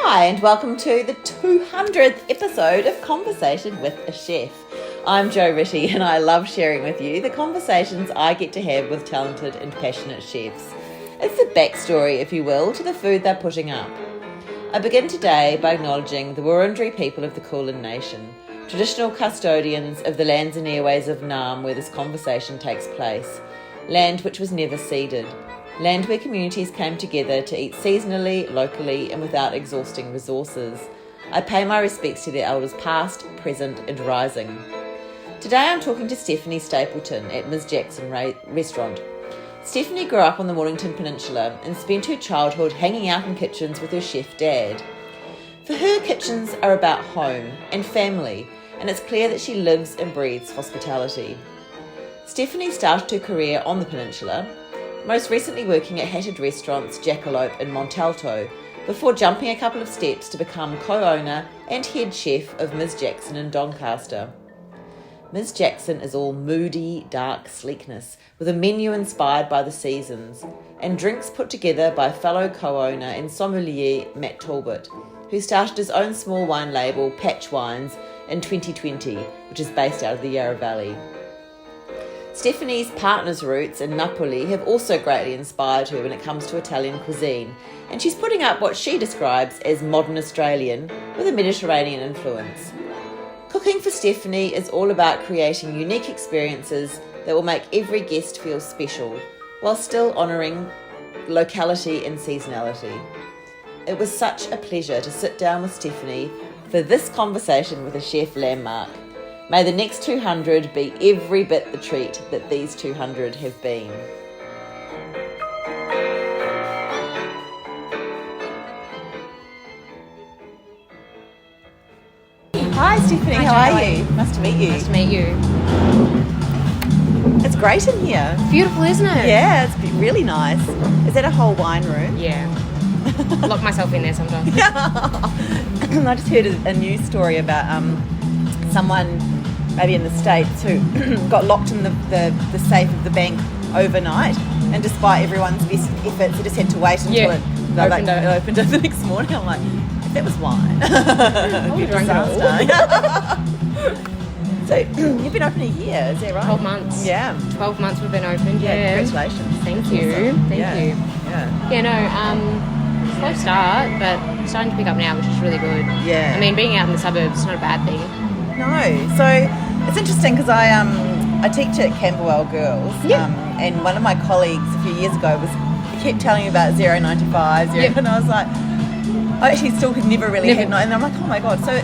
Hi, and welcome to the 200th episode of Conversation with a Chef. I'm Jo Rittey, and I love sharing with you the conversations I get to have with talented and passionate chefs. It's the backstory, if you will, to the food they're putting up. I begin today by acknowledging the Wurundjeri people of the Kulin Nation, traditional custodians of the lands and airways of Naarm where this conversation takes place, land which was never ceded. Land where communities came together to eat seasonally, locally, and without exhausting resources. I pay my respects to their elders past, present, and rising. Today I'm talking to Stephanie Stapleton at Ms. Jackson restaurant. Stephanie grew up on the Mornington Peninsula and spent her childhood hanging out in kitchens with her chef dad. For her, kitchens are about home and family, and it's clear that she lives and breathes hospitality. Stephanie started her career on the peninsula, most recently working at Hatted Restaurants Jackalope in Montalto, before jumping a couple of steps to become co-owner and head chef of Ms. Jackson in Doncaster. Ms. Jackson is all moody, dark sleekness, with a menu inspired by the seasons, and drinks put together by fellow co-owner and sommelier Matt Talbot, who started his own small wine label, Patch Wines, in 2020, which is based out of the Yarra Valley. Stephanie's partner's roots in Napoli have also greatly inspired her when it comes to Italian cuisine, and she's putting up what she describes as modern Australian with a Mediterranean influence. Cooking for Stephanie is all about creating unique experiences that will make every guest feel special, while still honouring locality and seasonality. It was such a pleasure to sit down with Stephanie for this conversation with a chef landmark. May the next 200 be every bit the treat that these 200 have been. Hi Stephanie, how are you? Nice to meet you. Nice to meet you. It's great in here. Beautiful, isn't it? Yeah, it's really nice. Is that a whole wine room? Yeah. Lock myself in there sometimes. I just heard a news story about someone maybe in the States who got locked in the safe of the bank overnight, and despite everyone's best efforts, they just had to wait until it opened it the next morning. I'm like, if that was wine. I would drink it all. So you've been open a year, is that right? 12 months. Yeah. 12 months we've been open, yeah. Congratulations. Thank you. Awesome. Thank you. Yeah. Yeah, no, slow start, but starting to pick up now, which is really good. Yeah. I mean, being out in the suburbs is not a bad thing. No. So it's interesting because I teach at Camberwell Girls, and one of my colleagues a few years ago kept telling me about 095, and I was like, I actually still had never really had, and I'm like, oh my god. So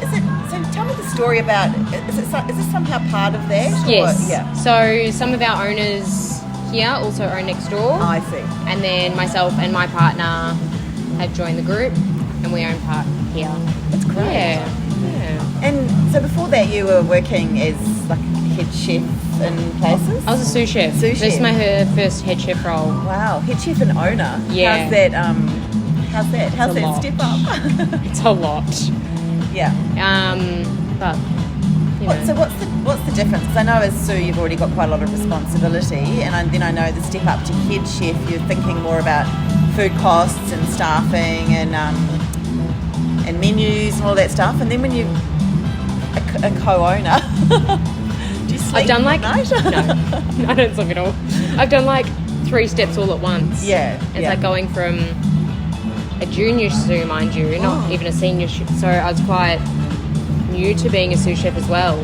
tell me the story about. Is this somehow part of that? Yes. Or, yeah. So some of our owners here also own next door. Oh, I see. And then myself and my partner have joined the group, and we own part here. That's great. Yeah. And so before that, you were working as like head chef in places? I was a sous chef. This is my first head chef role. Wow, head chef and owner. Yeah. How's that? How's that step up? It's a lot. Yeah. But you know. So what's the difference? Because I know as sous you've already got quite a lot of responsibility, and then I know the step up to head chef, you're thinking more about food costs and staffing and menus and all that stuff. And then when you a co-owner, do you sleep I've done like at night? No, I don't sleep at all. I've done like 3 steps all at once. Yeah. It's like going from a junior sous, mind you, not even a senior chef. So I was quite new to being a sous chef as well.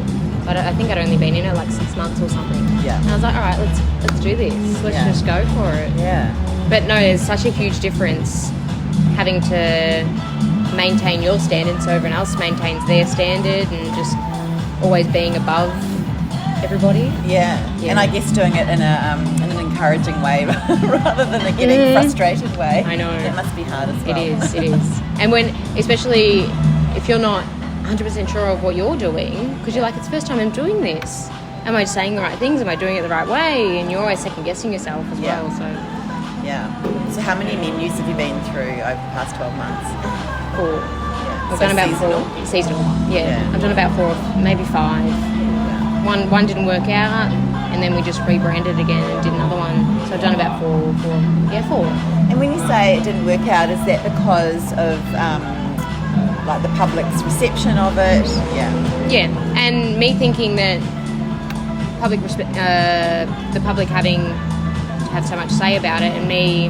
But I think I'd only been in it like 6 months or something. Yeah. And I was like, all right, let's do this. Let's just go for it. Yeah. But no, there's such a huge difference having to maintain your standard so everyone else maintains their standard, and just always being above everybody. Yeah. And I guess doing it in an encouraging way rather than a getting frustrated way. I know. It must be hard as well. It is. And especially if you're not 100% sure of what you're doing, because you're like, it's the first time I'm doing this. Am I saying the right things? Am I doing it the right way? And you're always second guessing yourself as well. So. Yeah. So how many menus have you been through over the past 12 months? 4. Yeah. I've So done about seasonal? 4. Seasonal. Yeah. I've done about 4, maybe 5. Yeah. One didn't work out, and then we just rebranded again and did another one. So I've done about 4. And when you say it didn't work out, is that because of like the public's reception of it. Yeah, and me thinking that the public having to have so much say about it, and me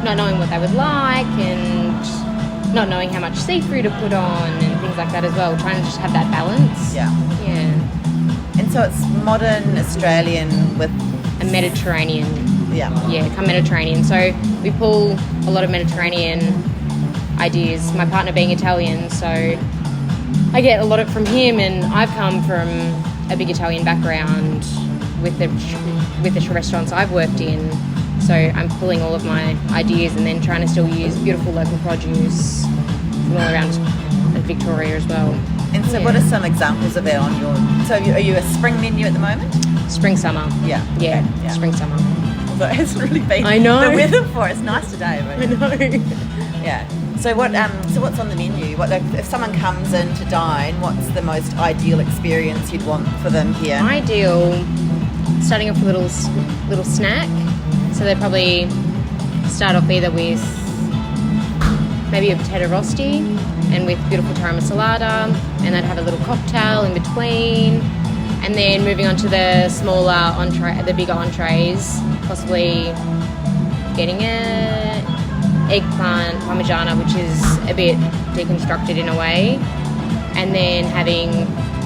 not knowing what they would like, and not knowing how much seafood to put on, and things like that as well. Trying to just have that balance. Yeah. And so it's modern Australian with a Mediterranean. Yeah, come Mediterranean. So we pull a lot of Mediterranean ideas. My partner being Italian, so I get a lot of it from him, and I've come from a big Italian background with the restaurants I've worked in. So I'm pulling all of my ideas and then trying to still use beautiful local produce from all around Victoria as well. And so what are some examples of that on your... So are you a spring menu at the moment? Spring, summer. Yeah. Spring, summer. Although it hasn't really been I know. the weather for it. It's nice today. But... I know. Yeah. So what's on the menu? If someone comes in to dine, what's the most ideal experience you'd want for them here? Ideal, starting off with a little snack. So they'd probably start off either with maybe a potato rosti and with beautiful taramasalata, and they'd have a little cocktail in between, and then moving on to the smaller the bigger entrees, possibly getting a eggplant parmigiana, which is a bit deconstructed in a way, and then having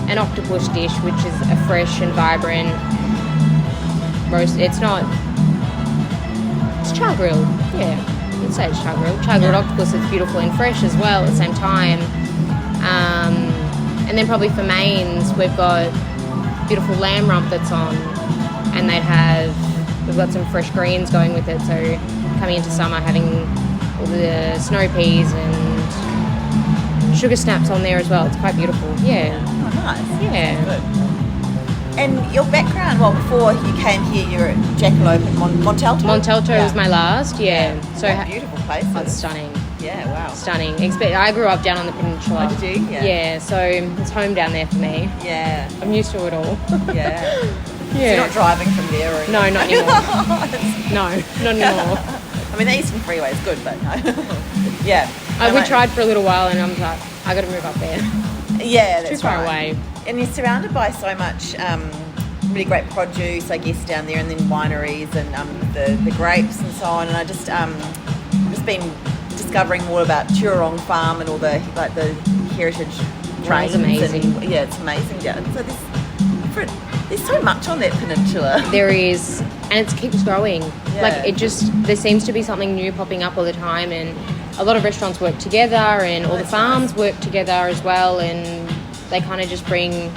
an octopus dish, which is a fresh and vibrant roast. It's char grilled, I'd say it's char grilled. Char grilled octopus, it's beautiful and fresh as well at the same time. And then probably for mains, we've got beautiful lamb rump that's on, and we've got some fresh greens going with it. So coming into summer, having all the snow peas and sugar snaps on there as well. It's quite beautiful. Yeah. Oh, nice. Yeah. Good. And your background, before you came here, you were at Jackalope in Montalto? Montalto was my last, So beautiful place. Oh, it's stunning. Yeah, wow. Stunning. I grew up down on the peninsula. Oh, did you? Yeah, so it's home down there for me. Yeah. I'm used to it all. Yeah. Yeah. So you're not driving from there or anything? No, not anymore. No, not anymore. I mean, the Eastern Freeway is good, but no. Yeah. We tried for a little while, and I'm like, I got to move up there. Yeah, that's too far right. away. And you're surrounded by so much really great produce, I guess, down there, and then wineries and the grapes and so on. And I just been discovering more about Turong Farm and all the heritage grains. Amazing. And, it's amazing. Yeah. So there's so much on that peninsula. There is, and it keeps growing. Yeah. There seems to be something new popping up all the time, and a lot of restaurants work together, and all the farms work together as well, and they kind of just bring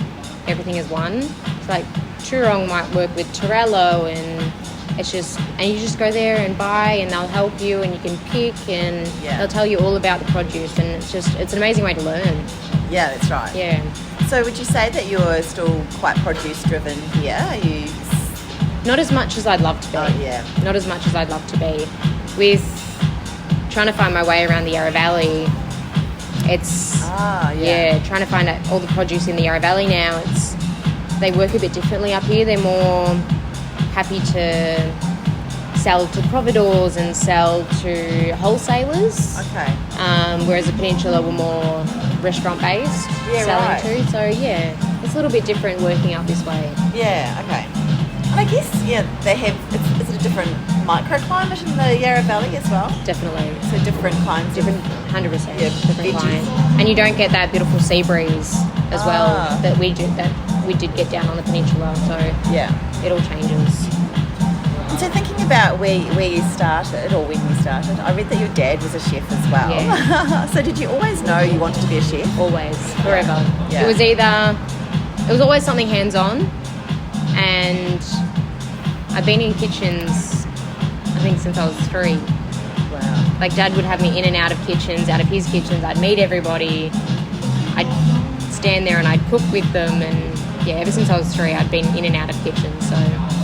everything as one. It's like Turong might work with Torello, and you just go there and buy, and they'll help you, and you can pick, and they'll tell you all about the produce, and it's an amazing way to learn. Yeah, that's right. Yeah. So would you say that you're still quite produce driven here? Are you... Not as much as I'd love to be. Oh, yeah. Not as much as I'd love to be. With trying to find my way around the Yarra Valley, it's trying to find out all the produce in the Yarra Valley now. They work a bit differently up here. They're more happy to sell to providors and sell to wholesalers. Okay. Whereas the Peninsula were more restaurant based selling to. So it's a little bit different working up this way. Yeah. Okay. And I guess they have. Is it a different microclimate in the Yarra Valley as well? Definitely. So different kinds. 100%. Yeah, different climate. And you don't get that beautiful sea breeze as well that we did get down on the peninsula. So it all changes. And so thinking about where you started, or when you started, I read that your dad was a chef as well. Yeah. So did you always know you wanted to be a chef? Always, forever. Yeah. It was always something hands-on, and I've been in kitchens, I think, since I was 3. Wow. Like, Dad would have me in and out of kitchens, out of his kitchens. I'd meet everybody. I'd stand there and I'd cook with them, and ever since I was 3, I'd been in and out of kitchens. So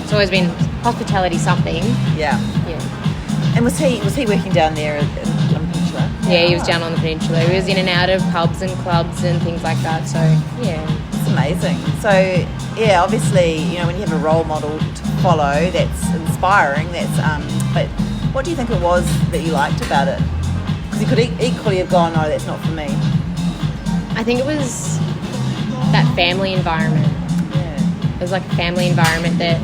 it's always been hospitality something. Yeah. And was he working down there on the peninsula? Yeah, he was down on the peninsula. He was in and out of pubs and clubs and things like that. So it's amazing. So obviously, when you have a role model to follow, that's inspiring. But what do you think it was that you liked about it? Because you could equally have gone, no, that's not for me. I think it was that family environment. Yeah. It was like a family environment that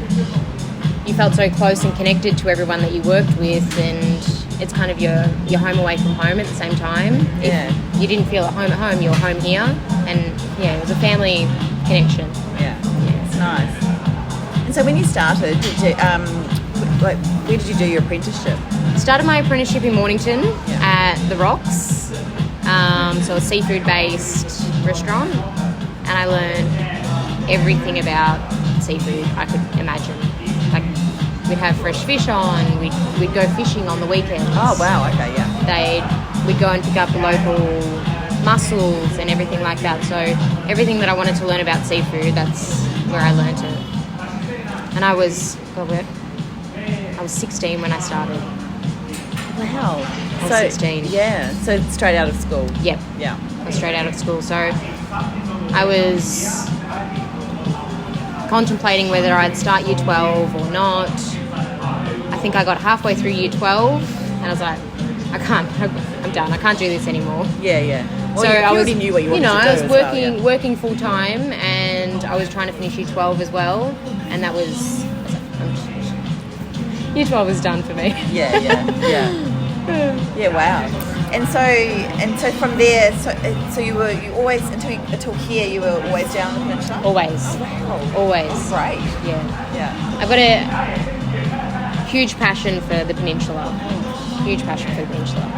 you felt so close and connected to everyone that you worked with, and it's kind of your home away from home at the same time. Yeah. If you didn't feel at home, you were home here, and it was a family connection. Yeah. It's nice. And so when you started, did you, where did you do your apprenticeship? Started my apprenticeship in Mornington at the Rocks, so a seafood-based restaurant, and I learned everything about seafood I could imagine. Like, we'd have fresh fish on, we'd go fishing on the weekends. Oh, wow, okay, yeah. We'd go and pick up the local mussels and everything like that. So everything that I wanted to learn about seafood, that's where I learnt it. And I was 16 when I started. Wow. I was 16. Yeah, so straight out of school. Yep. Yeah. I was straight out of school. So I was contemplating whether I'd start year 12 or not. I think I got halfway through year 12 and I was like, I'm done. I can't do this anymore. Yeah, yeah. Well, so you I already knew what you wanted to do. I was as working full time, and I was trying to finish year 12 as well, and that was year 12 was done for me. Yeah. Yeah, wow. And so from there, so you always until here you were always down the peninsula? Always. Oh, wow. Always. Great. Yeah. I've got a huge passion for the peninsula. Huge passion for the peninsula.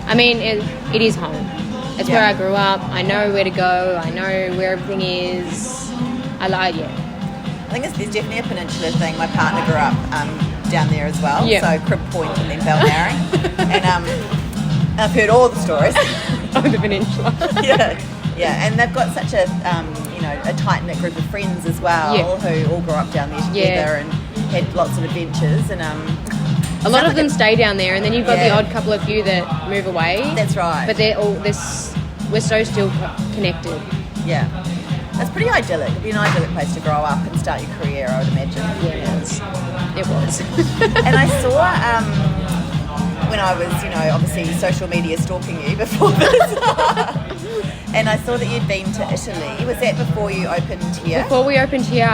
I mean, it is home. It's where I grew up. I know where to go. I know where everything is. I think there's definitely a peninsula thing. My partner grew up down there as well. Yeah. So Crib Point and then Balnarring. And I've heard all the stories. Oh, the peninsula. Yeah, and they've got such a a tight-knit group of friends as well who all grew up down there together and had lots of adventures. And a lot of them stay down there, and then you've got the odd couple of you that move away. That's right. But they're all we're so still connected. Yeah. That's pretty idyllic. It'd be an idyllic place to grow up and start your career, I would imagine. Yeah, it was. And I saw when I was, obviously social media stalking you before this, and I saw that you'd been to Italy. Was that before you opened here? Before we opened here,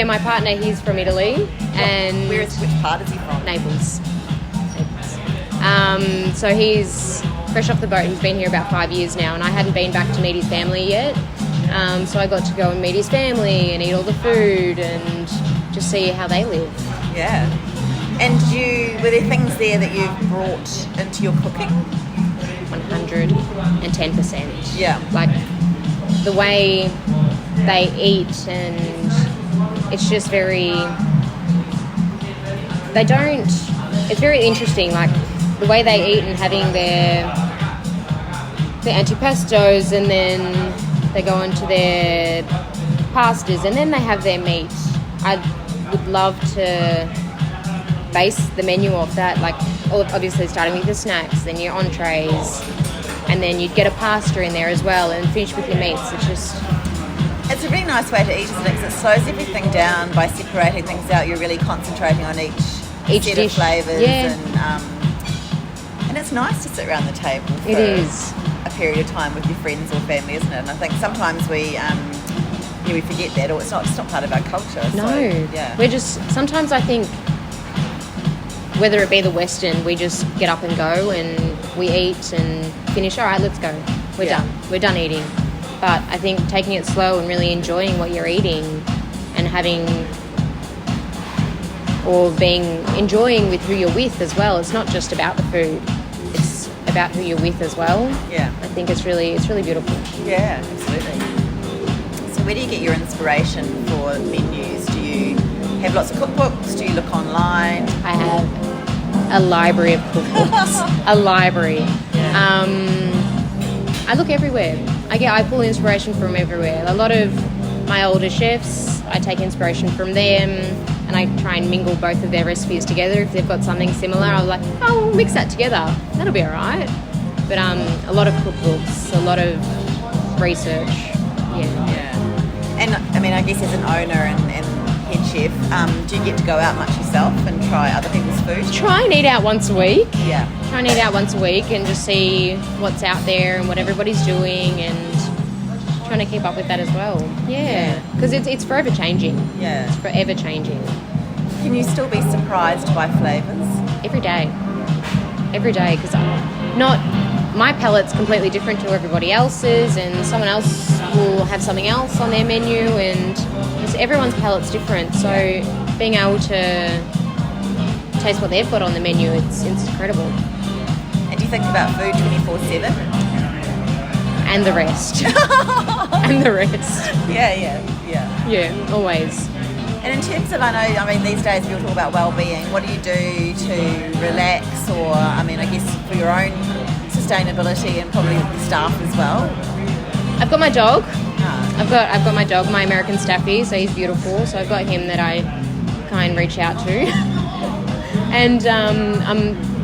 my partner, he's from Italy. And which part is he from? Naples. So he's fresh off the boat. He's been here about 5 years now, and I hadn't been back to meet his family yet. So I got to go and meet his family and eat all the food and just see how they live. Yeah. And were there things there that you've brought into your cooking? 110%. Yeah. Like the way they eat, and it's just it's very interesting, like the way they eat and having their antipastos, and then they go into their pastas, and then they have their meat. I would love to base the menu off that, like obviously starting with the snacks, then your entrees, and then you'd get a pasta in there as well, and finish with your meats. It's a really nice way to eat, isn't it? Because it slows everything down by separating things out. You're really concentrating on each set dish. of flavours, Yeah. And it's nice to sit around the table for It is a period of time with your friends or family, isn't it? And I think sometimes we forget that, or it's not part of our culture. No, so, yeah. we're just, sometimes I think, whether it be the Western, we just get up and go and we eat and finish. All right, let's go. We're done. We're done eating. But I think taking it slow and really enjoying what you're eating and enjoying with who you're with as well. It's not just about the food. It's about who you're with as well. Yeah. I think it's really beautiful. Yeah, absolutely. So where do you get your inspiration for menus? Do you have lots of cookbooks? Do you look online? I have a library of cookbooks. A library. Yeah. I look everywhere. I pull inspiration from everywhere. A lot of my older chefs, I take inspiration from them, and I try and mingle both of their recipes together. If they've got something similar, I'll like, we'll mix that together. That'll be all right. But a lot of cookbooks, a lot of research. Yeah. And I mean, I guess as an owner and head chef, do you get to go out much yourself and try other people's food? Try and eat out once a week. Yeah. Try and eat out once a week and just see what's out there and what everybody's doing, and trying to keep up with that as well. Yeah, because it's forever changing. Yeah. It's forever changing. Can you still be surprised by flavours? Every day, because my palate's completely different to everybody else's, and someone else will have something else on their menu, and just everyone's palate's different. So being able to taste what they've got on the menu, it's incredible. And do you think about food 24/7? And the rest. And the rest. Yeah. Always. And in terms of, I mean, these days people talk about well-being. What do you do to relax, or, I guess for your own sustainability and probably the staff as well? I've got my dog. Ah. I've got my dog, my American Staffy, so he's beautiful. So I've got him that I kind of reach out to. And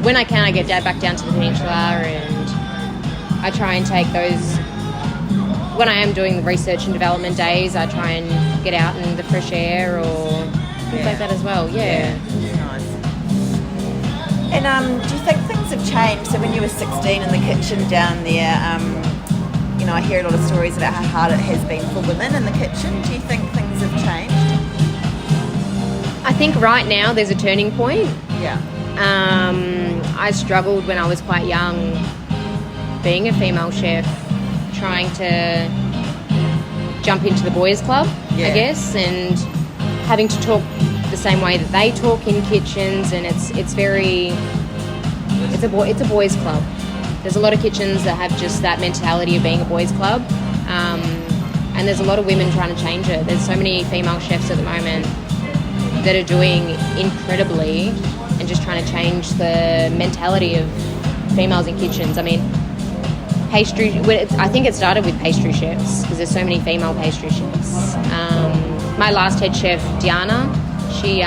when I can, I get Dad back down to the peninsula, and I try and take those. When I am doing the research and development days, I try and get out in the fresh air or things like that as well. Yeah. Nice. And do you think things have changed? So when you were 16 in the kitchen down there, I hear a lot of stories about how hard it has been for women in the kitchen. Do you think things have changed? I think right now there's a turning point. Yeah. I struggled when I was quite young, being a female chef, trying to jump into the boys' club, I guess, and having to talk the same way that they talk in kitchens, and it's a boys' club. There's a lot of kitchens that have just that mentality of being a boys' club, and there's a lot of women trying to change it. There's so many female chefs at the moment that are doing incredibly and just trying to change the mentality of females in kitchens. I mean, pastry, I think it started with pastry chefs because there's so many female pastry chefs. My last head chef, Diana, she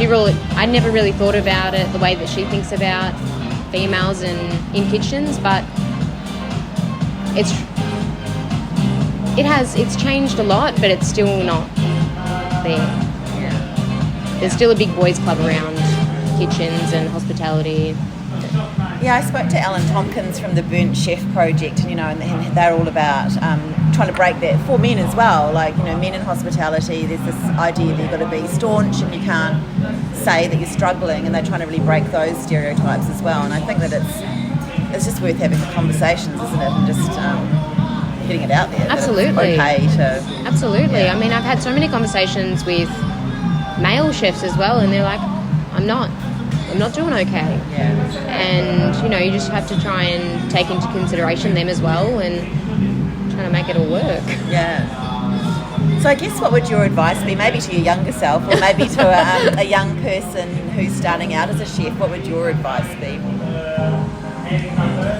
really, I never really thought about it the way that she thinks about females in kitchens, but it's changed a lot, but it's still not there. There's still a big boys' club around kitchens and hospitality. Yeah, I spoke to Alan Tompkins from the Burnt Chef Project, and they're all about trying to break that for men as well. Men in hospitality, there's this idea that you've got to be staunch and you can't say that you're struggling, and they're trying to really break those stereotypes as well. And I think that it's just worth having the conversations, isn't it? And just getting it out there. Absolutely. Absolutely. Yeah. I mean, I've had so many conversations with male chefs as well, and they're like, I'm not doing okay. Yeah. And, you just have to try and take into consideration them as well and try to make it all work. Yeah. So I guess what would your advice be, maybe to your younger self or maybe to a young person who's starting out as a chef, what would your advice be?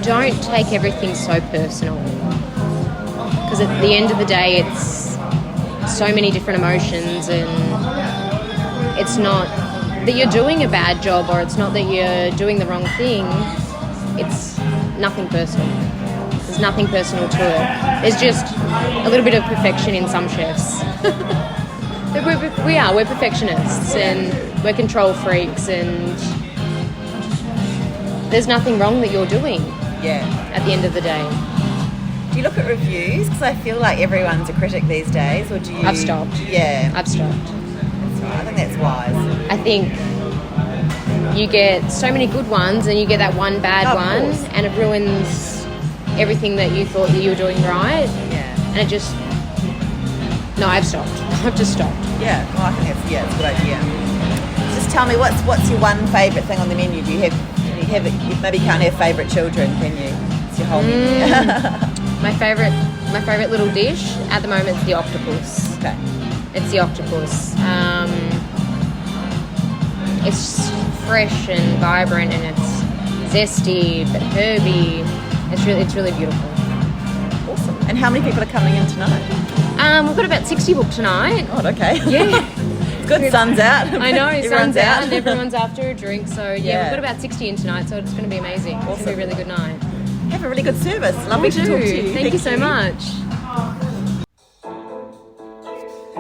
Don't take everything so personal, because at the end of the day it's so many different emotions, and it's not that you're doing a bad job or it's not that you're doing the wrong thing. It's nothing personal. There's nothing personal to it. There's just a little bit of perfection in some chefs. We're perfectionists and we're control freaks, and there's nothing wrong that you're doing at the end of the day. Do you look at reviews? Because I feel like everyone's a critic these days, or do you... I've stopped. Yeah. I've stopped. That's right. I think that's wise. I think you get so many good ones and you get that one bad one, and it ruins everything that you thought that you were doing right. Yeah. And it just... No, I've stopped. I've just stopped. Yeah. Well, I think it's a good idea. Just tell me, what's your one favourite thing on the menu? Do you have it? You maybe can't have favourite children, can you? It's your whole menu. My favourite little dish at the moment is the octopus. Okay. It's the octopus. It's fresh and vibrant, and it's zesty but herby. It's really beautiful. Awesome. And how many people are coming in tonight? We've got about 60 booked tonight. Oh, okay. Yeah. Good, sun's out. I know, Everyone's sun's out and everyone's after a drink. So yeah, we've got about 60 in tonight, so it's going to be amazing. Awesome. It's going to be a really good night. Have a really good service. Lovely to talk to you. Thank you so much.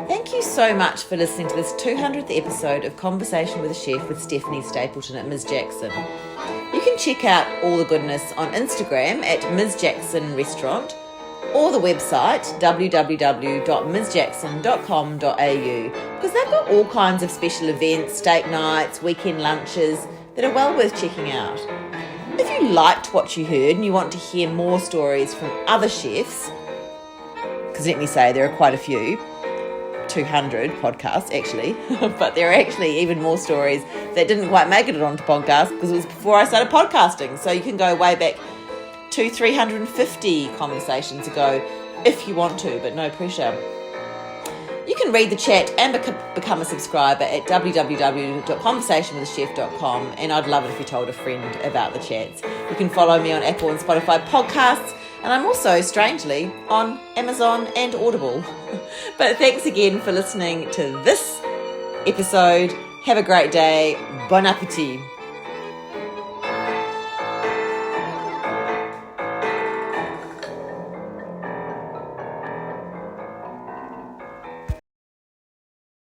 Thank you so much for listening to this 200th episode of Conversation with a Chef with Stephanie Stapleton at Ms. Jackson. You can check out all the goodness on Instagram at Ms. Jackson Restaurant or the website www.msjackson.com.au because they've got all kinds of special events, steak nights, weekend lunches that are well worth checking out. If you liked what you heard and you want to hear more stories from other chefs, because let me say there are quite a few, 200 podcasts actually, but there are actually even more stories that didn't quite make it onto podcast because it was before I started podcasting. So you can go way back to 350 conversations ago if you want to, but no pressure. You can read the chat and become a subscriber at www.conversationwithachef.com, and I'd love it if you told a friend about the chats. You can follow me on Apple and Spotify podcasts, and I'm also, strangely, on Amazon and Audible. But thanks again for listening to this episode. Have a great day. Bon appetit.